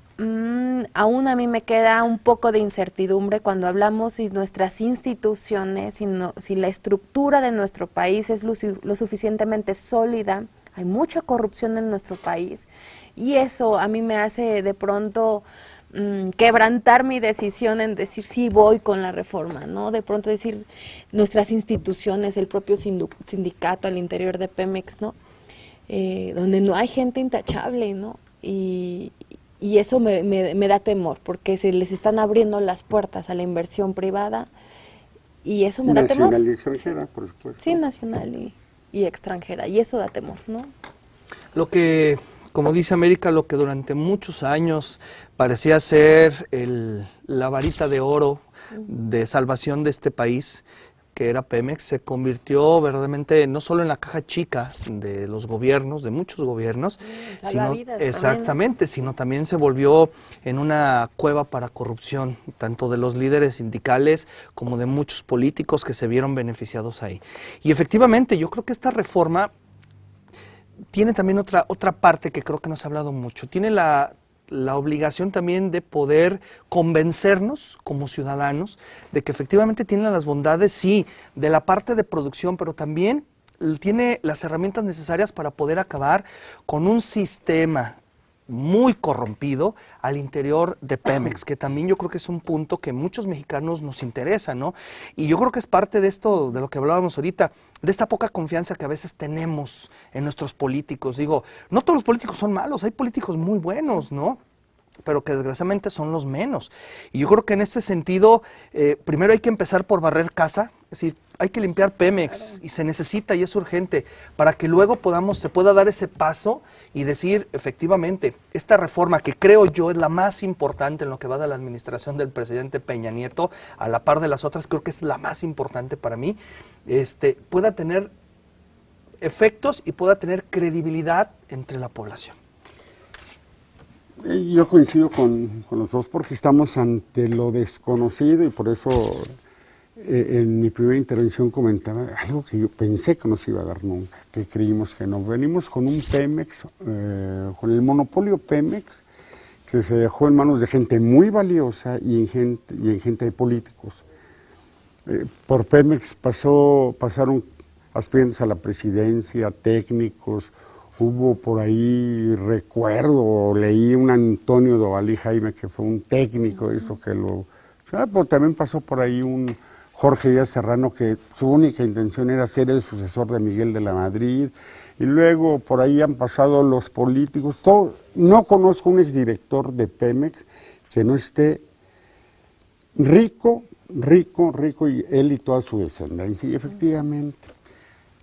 aún a mí me queda un poco de incertidumbre cuando hablamos si nuestras instituciones, si la estructura de nuestro país es lo suficientemente sólida. Hay mucha corrupción en nuestro país y eso a mí me hace de pronto quebrantar mi decisión en decir sí voy con la reforma, ¿no? De pronto decir nuestras instituciones, el propio sindicato al interior de Pemex, ¿no? Donde no hay gente intachable, ¿no? Y eso me da temor, porque se les están abriendo las puertas a la inversión privada y eso me da temor. Nacional y extranjera, por supuesto. Sí, nacional y extranjera, y eso da temor, ¿no? Lo que, como dice América, lo que durante muchos años parecía ser la varita de oro de salvación de este país, que era Pemex, se convirtió verdaderamente no solo en la caja chica de los gobiernos, de muchos gobiernos, sino también se volvió en una cueva para corrupción, tanto de los líderes sindicales como de muchos políticos que se vieron beneficiados ahí. Y efectivamente, yo creo que esta reforma tiene también otra parte que creo que no se ha hablado mucho. Tiene la obligación también de poder convencernos como ciudadanos de que efectivamente tiene las bondades, sí, de la parte de producción, pero también tiene las herramientas necesarias para poder acabar con un sistema muy corrompido al interior de Pemex, que también yo creo que es un punto que muchos mexicanos nos interesa, ¿no? Y yo creo que es parte de esto, de lo que hablábamos ahorita, de esta poca confianza que a veces tenemos en nuestros políticos. Digo, no todos los políticos son malos, hay políticos muy buenos, ¿no? Pero que desgraciadamente son los menos. Y yo creo que en este sentido, primero hay que empezar por barrer casa, es decir, hay que limpiar Pemex y se necesita y es urgente para que luego se pueda dar ese paso y decir, efectivamente, esta reforma que creo yo es la más importante en lo que va de la administración del presidente Peña Nieto, a la par de las otras, creo que es la más importante para mí, pueda tener efectos y pueda tener credibilidad entre la población. Yo coincido con los dos porque estamos ante lo desconocido y por eso en mi primera intervención comentaba algo que yo pensé que no se iba a dar nunca, que creímos que no. Venimos con un Pemex, con el monopolio Pemex, que se dejó en manos de gente muy valiosa y en gente de políticos. Por Pemex pasaron aspirantes a la presidencia, técnicos. Hubo por ahí, leí un Antonio Dovalí Jaime, que fue un técnico, pero también pasó por ahí un Jorge Díaz Serrano, que su única intención era ser el sucesor de Miguel de la Madrid, y luego por ahí han pasado los políticos. No conozco un exdirector de Pemex que no esté rico, y él y toda su descendencia, y efectivamente,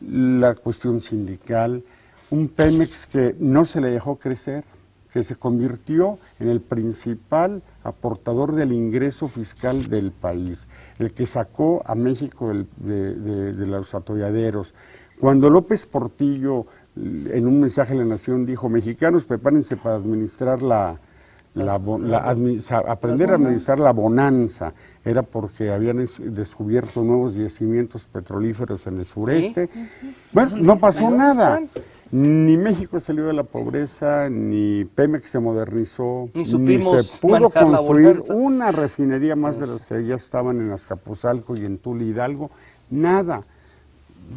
la cuestión sindical, un Pemex que no se le dejó crecer, que se convirtió en el principal aportador del ingreso fiscal del país, el que sacó a México de los atolladeros. Cuando López Portillo, en un mensaje a la Nación, dijo: mexicanos, prepárense para administrar aprender a administrar la bonanza, era porque habían descubierto nuevos yacimientos petrolíferos en el sureste. Bueno, no pasó nada. Ni México salió de la pobreza, ni Pemex se modernizó, ni se pudo construir una refinería más de las que ya estaban en Azcapotzalco y en Tula Hidalgo, nada.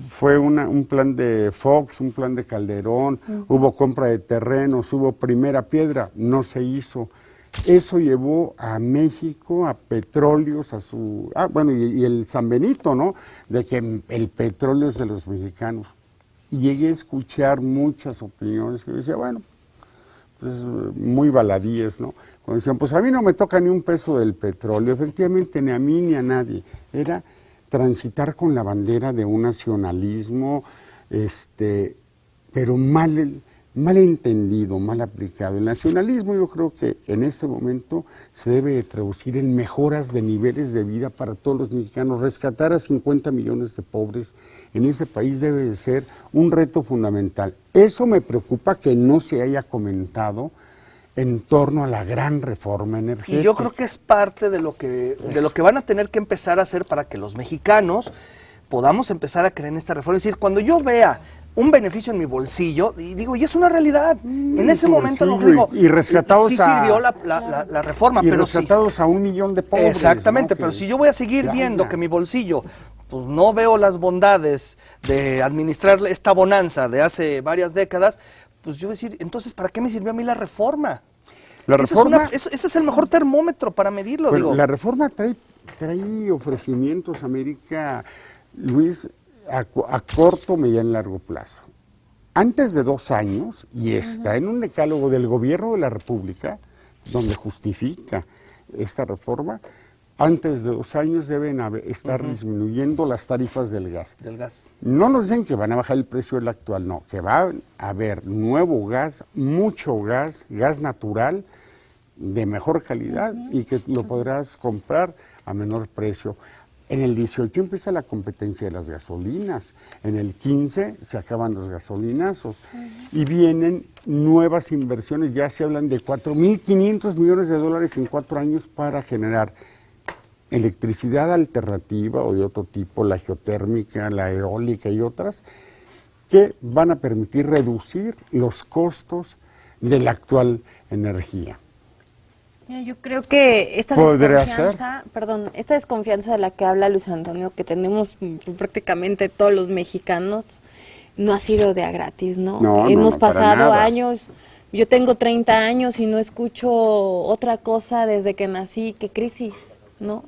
Fue un plan de Fox, un plan de Calderón, hubo compra de terrenos, hubo primera piedra, no se hizo. Eso llevó a México a petróleos, y el San Benito, ¿no? De que el petróleo es de los mexicanos. Llegué a escuchar muchas opiniones que yo decía, bueno, pues muy baladíes, ¿no? Cuando decían, pues a mí no me toca ni un peso del petróleo, efectivamente ni a mí ni a nadie. Era transitar con la bandera de un nacionalismo, pero mal entendido, mal aplicado. El nacionalismo, yo creo que en este momento se debe traducir en mejoras de niveles de vida para todos los mexicanos. Rescatar a 50 millones de pobres en ese país debe de ser un reto fundamental. Eso me preocupa que no se haya comentado en torno a la gran reforma energética. Y yo creo que es parte de lo que van a tener que empezar a hacer para que los mexicanos podamos empezar a creer en esta reforma. Es decir, cuando yo vea un beneficio en mi bolsillo, y digo, y es una realidad. En ese momento no digo, y rescatados sí sirvió la reforma, y pero rescatados a 1 millón de pobres. Exactamente, ¿no? pero si yo voy a seguir viendo que mi bolsillo, pues no veo las bondades de administrar esta bonanza de hace varias décadas, pues yo voy a decir, entonces, ¿para qué me sirvió a mí la reforma? La reforma ese es el mejor termómetro para medirlo. Bueno, digo. La reforma trae ofrecimientos, América, Luis, a corto, mediano y largo plazo. Antes de 2 años, y está en un decálogo del gobierno de la República, donde justifica esta reforma, antes de 2 años deben estar disminuyendo las tarifas del gas. No nos dicen que van a bajar el precio del actual, no, que va a haber nuevo gas, mucho gas natural, de mejor calidad y que lo podrás comprar a menor precio. En el 18 empieza la competencia de las gasolinas, en el 15 se acaban los gasolinazos y vienen nuevas inversiones, ya se hablan de 4.500 millones de dólares en 4 años para generar electricidad alternativa o de otro tipo, la geotérmica, la eólica y otras, que van a permitir reducir los costos de la actual energía. Yo creo que esta desconfianza de la que habla Luis Antonio, que tenemos prácticamente todos los mexicanos, no ha sido de a gratis, ¿no? Hemos pasado años, yo tengo 30 años y no escucho otra cosa desde que nací que crisis, ¿no?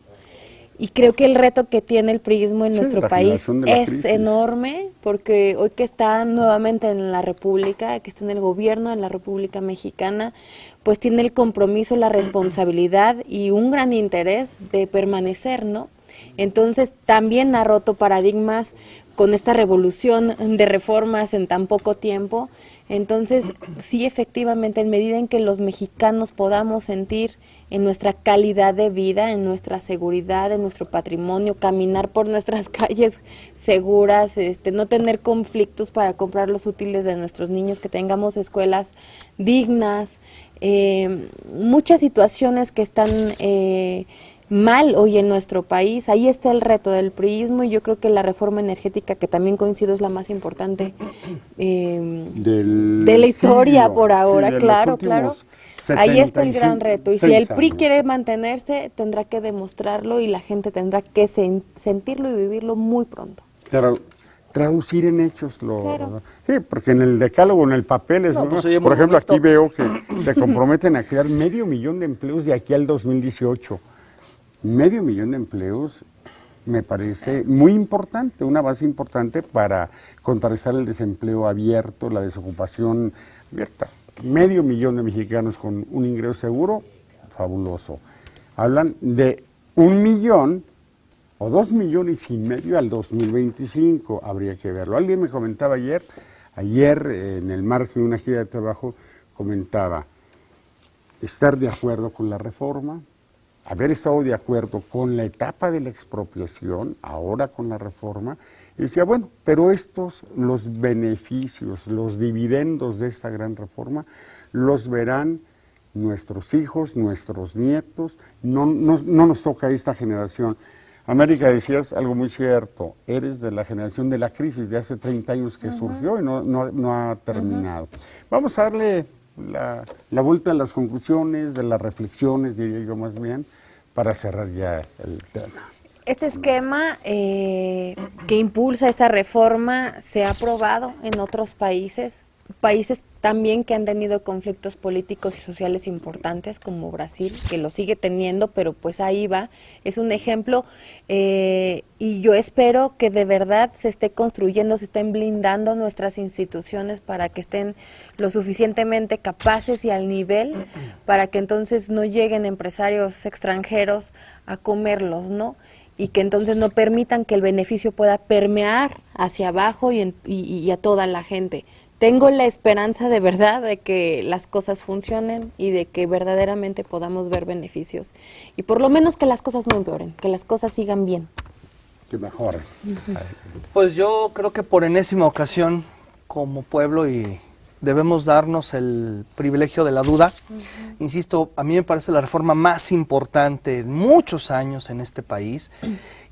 Y creo que el reto que tiene el priismo en nuestro país es enorme, porque hoy que está nuevamente en la República, que está en el gobierno de la República Mexicana, pues tiene el compromiso, la responsabilidad y un gran interés de permanecer, ¿no? Entonces también ha roto paradigmas con esta revolución de reformas en tan poco tiempo. Entonces sí, efectivamente, en medida en que los mexicanos podamos sentir en nuestra calidad de vida, en nuestra seguridad, en nuestro patrimonio, caminar por nuestras calles seguras, no tener conflictos para comprar los útiles de nuestros niños, que tengamos escuelas dignas, muchas situaciones que están mal hoy en nuestro país. Ahí está el reto del priismo, y yo creo que la reforma energética, que también coincido es la más importante de la historia por ahora, claro. Ahí está el gran reto, y si el PRI quiere mantenerse, tendrá que demostrarlo y la gente tendrá que sentirlo y vivirlo muy pronto. Traducir en hechos Sí, porque en el decálogo, en el papel, por ejemplo, aquí veo que se comprometen a crear 500,000 de empleos de aquí al 2018. 500,000 de empleos me parece muy importante, una base importante para contrarrestar el desempleo abierto, la desocupación abierta. 500,000 de mexicanos con un ingreso seguro, fabuloso. Hablan de 1 millón o 2,5 millones al 2025, habría que verlo. Alguien me comentaba ayer en el margen de una gira de trabajo, comentaba, estar de acuerdo con la reforma, haber estado de acuerdo con la etapa de la expropiación, ahora con la reforma, y decía, bueno, pero los beneficios, los dividendos de esta gran reforma, los verán nuestros hijos, nuestros nietos, no nos toca a esta generación. América, decías algo muy cierto, eres de la generación de la crisis de hace 30 años que surgió y no ha terminado. Vamos a darle la vuelta a las conclusiones, de las reflexiones, diría yo más bien, para cerrar ya el tema. Este esquema que impulsa esta reforma se ha aprobado en otros países también que han tenido conflictos políticos y sociales importantes, como Brasil, que lo sigue teniendo, pero pues ahí va, es un ejemplo, y yo espero que de verdad se esté construyendo, se estén blindando nuestras instituciones para que estén lo suficientemente capaces y al nivel, para que entonces no lleguen empresarios extranjeros a comerlos, ¿no? Y que entonces no permitan que el beneficio pueda permear hacia abajo y a toda la gente. Tengo la esperanza de verdad de que las cosas funcionen y de que verdaderamente podamos ver beneficios. Y por lo menos que las cosas no empeoren, que las cosas sigan bien. Que mejoren. Pues yo creo que por enésima ocasión, como pueblo, y debemos darnos el privilegio de la duda. Insisto, a mí me parece la reforma más importante en muchos años en este país.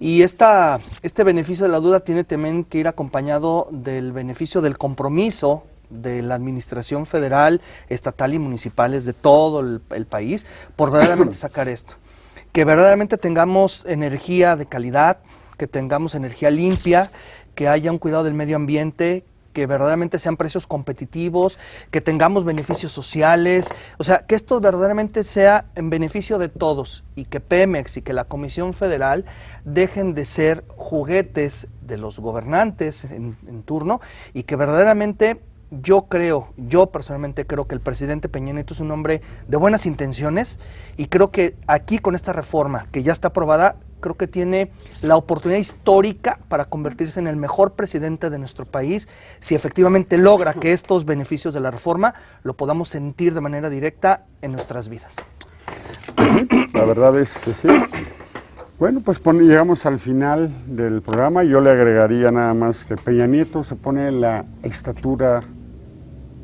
Y este beneficio de la duda tiene también que ir acompañado del beneficio del compromiso de la administración federal, estatal y municipales de todo el país por verdaderamente sacar esto. Que verdaderamente tengamos energía de calidad, que tengamos energía limpia, que haya un cuidado del medio ambiente, que verdaderamente sean precios competitivos, que tengamos beneficios sociales, o sea, que esto verdaderamente sea en beneficio de todos y que Pemex y que la Comisión Federal dejen de ser juguetes de los gobernantes en turno y que verdaderamente yo personalmente creo que el presidente Peña Nieto es un hombre de buenas intenciones y creo que aquí con esta reforma que ya está aprobada, creo que tiene la oportunidad histórica para convertirse en el mejor presidente de nuestro país si efectivamente logra que estos beneficios de la reforma lo podamos sentir de manera directa en nuestras vidas. La verdad es que sí. Bueno, pues llegamos al final del programa. Yo le agregaría nada más que Peña Nieto se pone la estatura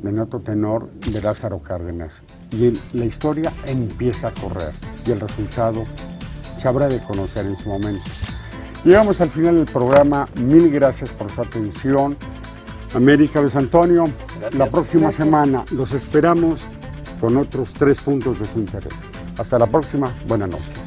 de Nato Tenor de Lázaro Cárdenas. Y la historia empieza a correr. Y el resultado se habrá de conocer en su momento. Llegamos al final del programa. Mil gracias por su atención. América, Luis Antonio, gracias. La próxima semana los esperamos con otros 3 puntos de su interés. Hasta la próxima. Buenas noches.